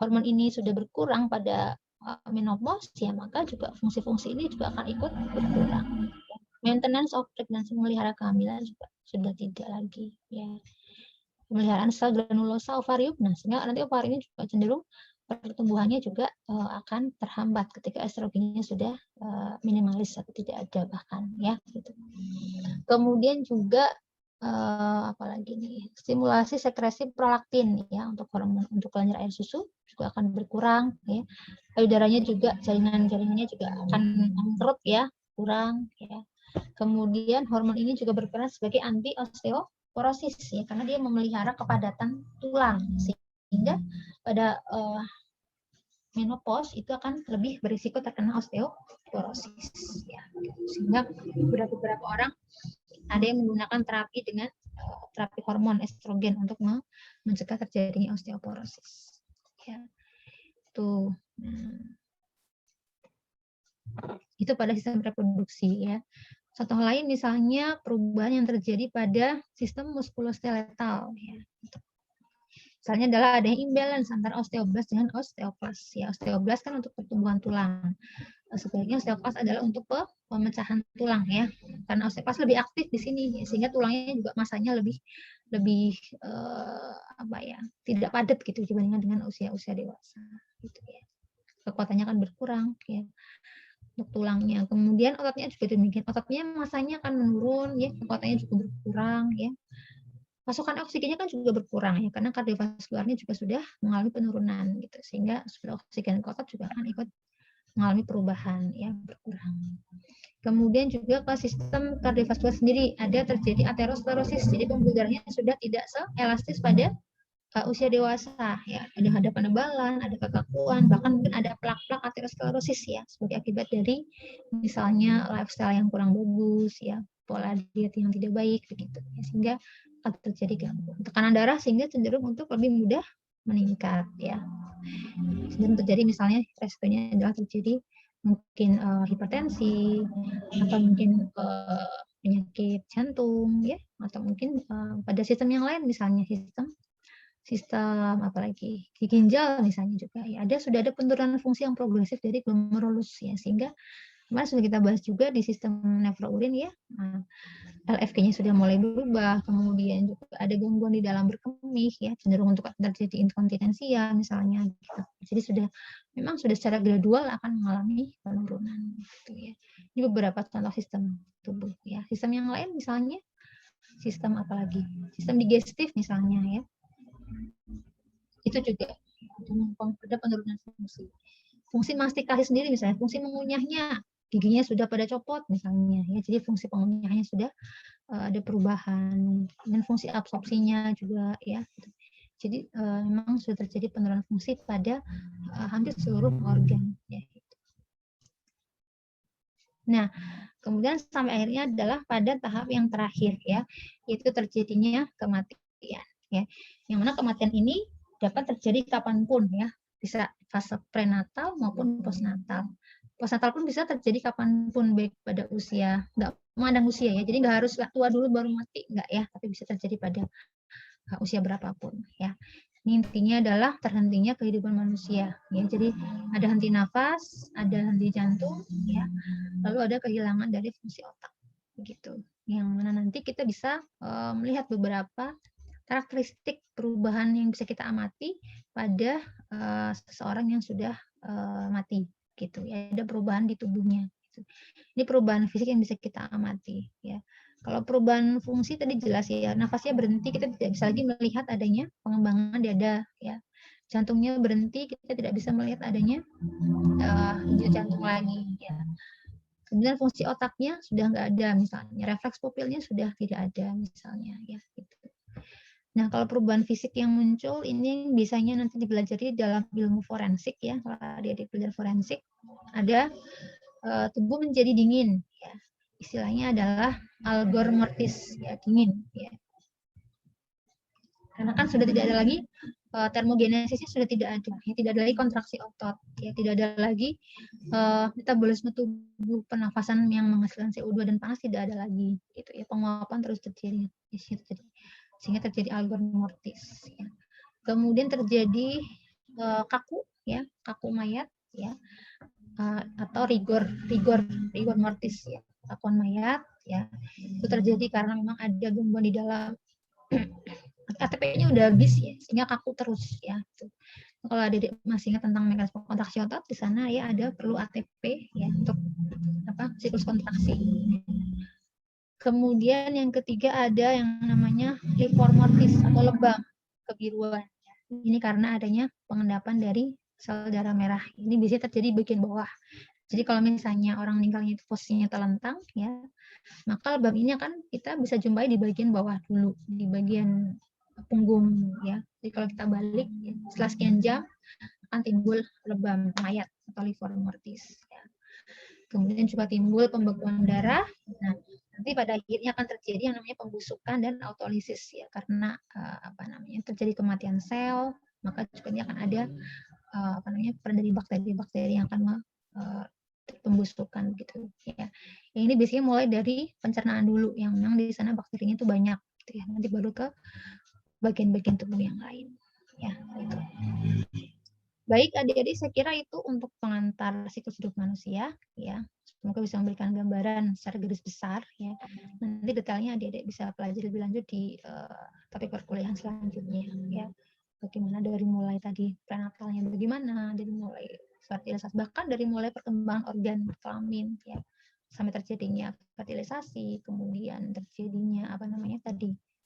Speaker 1: hormon ini sudah berkurang pada menopause ya, maka juga fungsi-fungsi ini juga akan ikut berkurang. Maintenance of pregnancy, memelihara kehamilan juga sudah tidak lagi ya. Pemeliharaan sel granulosa ovarium, nah sehingga nanti ovarium ini juga cenderung pertumbuhannya juga akan terhambat ketika estrogennya sudah minimalis atau tidak ada bahkan ya gitu. Kemudian juga apalagi nih, stimulasi sekresi prolaktin ya, untuk hormon untuk kelenjar air susu juga akan berkurang ya. Payudaranya juga jaringannya juga akan menurut ya, kurang ya. Kemudian hormon ini juga berperan sebagai anti osteoporosis ya, karena dia memelihara kepadatan tulang, sehingga pada menopause itu akan lebih berisiko terkena osteoporosis ya. Sehingga beberapa orang ada yang menggunakan terapi dengan terapi hormon estrogen untuk mencegah terjadinya osteoporosis. Ya, tuh. Itu pada sistem reproduksi ya. Contoh lain misalnya perubahan yang terjadi pada sistem muskuloskeletal ya. Misalnya adalah ada imbalance antara osteoblast dengan osteoklas. Ya, osteoblast kan untuk pertumbuhan tulang. Sebaliknya osteoklas adalah untuk pemecahan tulang ya. Karena osteoklas lebih aktif di sini ya, sehingga tulangnya juga masanya lebih apa ya, tidak padat gitu dibandingkan dengan usia-usia dewasa gitu ya. Kekuatannya akan berkurang ya untuk tulangnya. Kemudian ototnya juga demikian. Ototnya masanya akan menurun ya, kekuatannya juga berkurang ya. Pasokan oksigennya kan juga berkurang ya, karena kardiovaskularnya juga sudah mengalami penurunan gitu, sehingga suplai oksigen ke otot juga akan ikut mengalami perubahan ya, berkurang. Kemudian juga ke sistem kardiovaskular sendiri ada terjadi aterosklerosis, jadi pembuluh darahnya sudah tidak seelastis pada usia dewasa ya, ada penebalan, ada kekakuan, bahkan mungkin ada plak-plak aterosklerosis ya, sebagai akibat dari misalnya lifestyle yang kurang bagus ya, pola diet yang tidak baik begitu ya, sehingga akan terjadi gangguan tekanan darah sehingga cenderung untuk lebih mudah meningkat ya. Dan terjadi misalnya resikonya adalah terjadi mungkin hipertensi atau mungkin penyakit jantung ya, atau mungkin pada sistem yang lain misalnya sistem apalagi di ginjal misalnya juga ya, sudah ada penurunan fungsi yang progresif dari glomerulus ya, sehingga kemarin sudah kita bahas juga di sistem nefrourin ya, LFK-nya sudah mulai berubah, kemudian juga ada gangguan di dalam berkemih ya, cenderung untuk terjadi inkontinensia misalnya gitu. Jadi memang sudah secara gradual akan mengalami penurunan gitu ya. Ini beberapa contoh sistem tubuh ya. Sistem yang lain misalnya sistem apalagi? Sistem digestif misalnya ya. Itu juga ada penurunan fungsi. Fungsi mastikasi sendiri misalnya, fungsi mengunyahnya, giginya sudah pada copot misalnya ya, jadi fungsi pengunyahnya sudah ada perubahan, dan fungsi absorpsinya juga ya, jadi memang sudah terjadi penurunan fungsi pada hampir seluruh organ ya. Nah, kemudian sampai akhirnya adalah pada tahap yang terakhir ya, yaitu terjadinya kematian ya, yang mana kematian ini dapat terjadi kapanpun ya, bisa fase prenatal maupun postnatal. Postnatal pun bisa terjadi kapanpun, baik pada usia, nggak memandang usia ya, jadi nggak harus tua dulu baru mati, nggak ya, tapi bisa terjadi pada usia berapapun ya. Ini intinya adalah terhentinya kehidupan manusia ya, jadi ada henti nafas, ada henti jantung ya, lalu ada kehilangan dari fungsi otak begitu, yang mana nanti kita bisa melihat beberapa karakteristik perubahan yang bisa kita amati pada seseorang yang sudah mati gitu ya, ada perubahan di tubuhnya gitu. Ini perubahan fisik yang bisa kita amati ya. Kalau perubahan fungsi tadi jelas ya, nafasnya berhenti, kita tidak bisa lagi melihat adanya pengembangan dada ya. Jantungnya berhenti, kita tidak bisa melihat adanya hijau jantung lagi ya. Kemudian fungsi otaknya sudah nggak ada misalnya, refleks pupilnya sudah tidak ada misalnya ya gitu. Nah, kalau perubahan fisik yang muncul ini biasanya nanti dipelajari dalam ilmu forensik ya. Kalau ada di belajar forensik, ada tubuh menjadi dingin ya. Istilahnya adalah algor mortis ya, dingin ya. Karena kan sudah tidak ada lagi termogenesisnya, sudah tidak ada ya, tidak ada lagi kontraksi otot ya, tidak ada lagi metabolisme tubuh, pernafasan yang menghasilkan CO2 dan panas tidak ada lagi gitu ya, penguapan terus terjadi sehingga terjadi algor mortis ya. Kemudian terjadi kaku ya, kaku mayat ya, atau rigor mortis ya, kakuan mayat ya. Itu terjadi karena memang ada gangguan di dalam ATP-nya udah habis ya, sehingga kaku terus ya. Kalau ada masih ingat tentang mekanisme kontraksi otot, di sana ya ada perlu ATP ya untuk siklus kontraksi. Kemudian yang ketiga ada yang namanya livor mortis atau lebam kebiruan. Ini karena adanya pengendapan dari sel darah merah. Ini biasanya terjadi di bagian bawah. Jadi kalau misalnya orang meninggalnya itu posisinya terlentang ya, maka lebam ini akan kita bisa jumpai di bagian bawah dulu, di bagian punggung ya. Jadi kalau kita balik ya, setelah sekian jam akan timbul lebam mayat atau livor mortis ya. Kemudian juga timbul pembekuan darah. Nah, nanti pada akhirnya akan terjadi yang namanya pembusukan dan autolisis ya, karena terjadi kematian sel, maka juga ini akan ada peran dari bakteri-bakteri yang akan pembusukan gitu ya. Yang ini biasanya mulai dari pencernaan dulu, yang memang di sana bakterinya itu banyak gitu ya, nanti baru ke bagian-bagian tubuh yang lain ya gitu. Baik adik-adik, saya kira itu untuk pengantar siklus hidup manusia ya. Semoga bisa memberikan gambaran secara garis besar ya. Nanti detailnya adik-adik bisa pelajari lebih lanjut di topik perkuliahan selanjutnya ya. Bagaimana dari mulai tadi prenatalnya bagaimana, dari mulai fertilisasi, bahkan dari mulai perkembangan organ kelamin ya, sampai terjadinya fertilisasi, kemudian terjadinya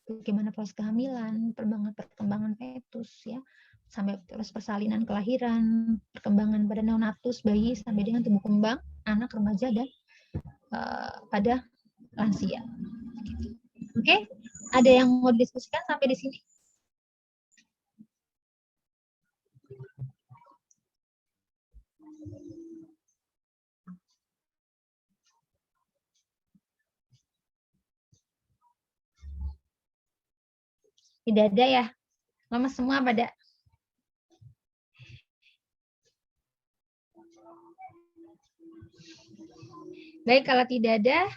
Speaker 1: bagaimana proses kehamilan, perkembangan fetus ya, sampai proses persalinan, kelahiran, perkembangan pada neonatus, bayi, sampai dengan tumbuh kembang, anak, remaja, dan pada lansia. Oke, ada yang mau didiskusikan sampai di sini? Tidak ada ya? Lama semua pada? Baik, kalau tidak ada,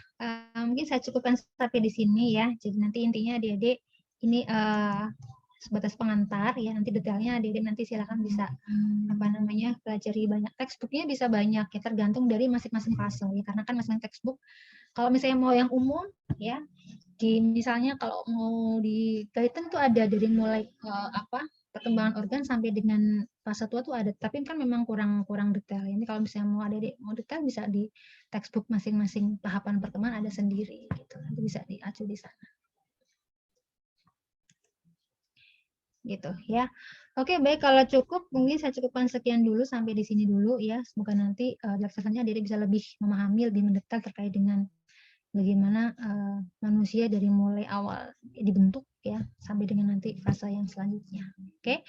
Speaker 1: mungkin saya cukupkan sampai di sini ya. Jadi nanti intinya adik-adik ini sebatas pengantar ya. Nanti detailnya adik-adik nanti silakan bisa pelajari banyak. Textbooknya bisa banyak ya, tergantung dari masing-masing fase ya. Karena kan masing-masing textbook, kalau misalnya mau yang umum ya, misalnya kalau mau di Titan tuh ada dari mulai perkembangan organ sampai dengan fase tua tuh ada, tapi kan memang kurang detail. Ini kalau misalnya mau detail bisa di textbook masing-masing tahapan perkembangan ada sendiri gitu. Nanti bisa diacu di sana. Gitu ya. Oke, baik, kalau cukup mungkin saya cukupkan sekian dulu sampai di sini dulu ya. Semoga nanti selanjutnya Dede bisa lebih memahami, lebih mendetail terkait dengan bagaimana manusia dari mulai awal dibentuk ya sampai dengan nanti fase yang selanjutnya. Oke.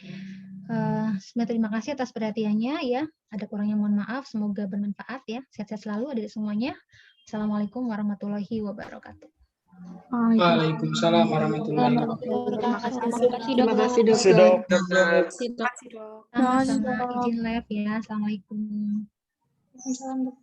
Speaker 1: Semoga terima kasih atas perhatiannya ya. Ada kurangnya mohon maaf, semoga bermanfaat ya. Sehat-sehat selalu adik semuanya. Assalamualaikum warahmatullahi wabarakatuh.
Speaker 3: Waalaikumsalam warahmatullahi wabarakatuh.
Speaker 2: Terima kasih dok.
Speaker 1: Sama-sama, izin live ya. Assalamualaikum.
Speaker 2: Waalaikumsalam dok.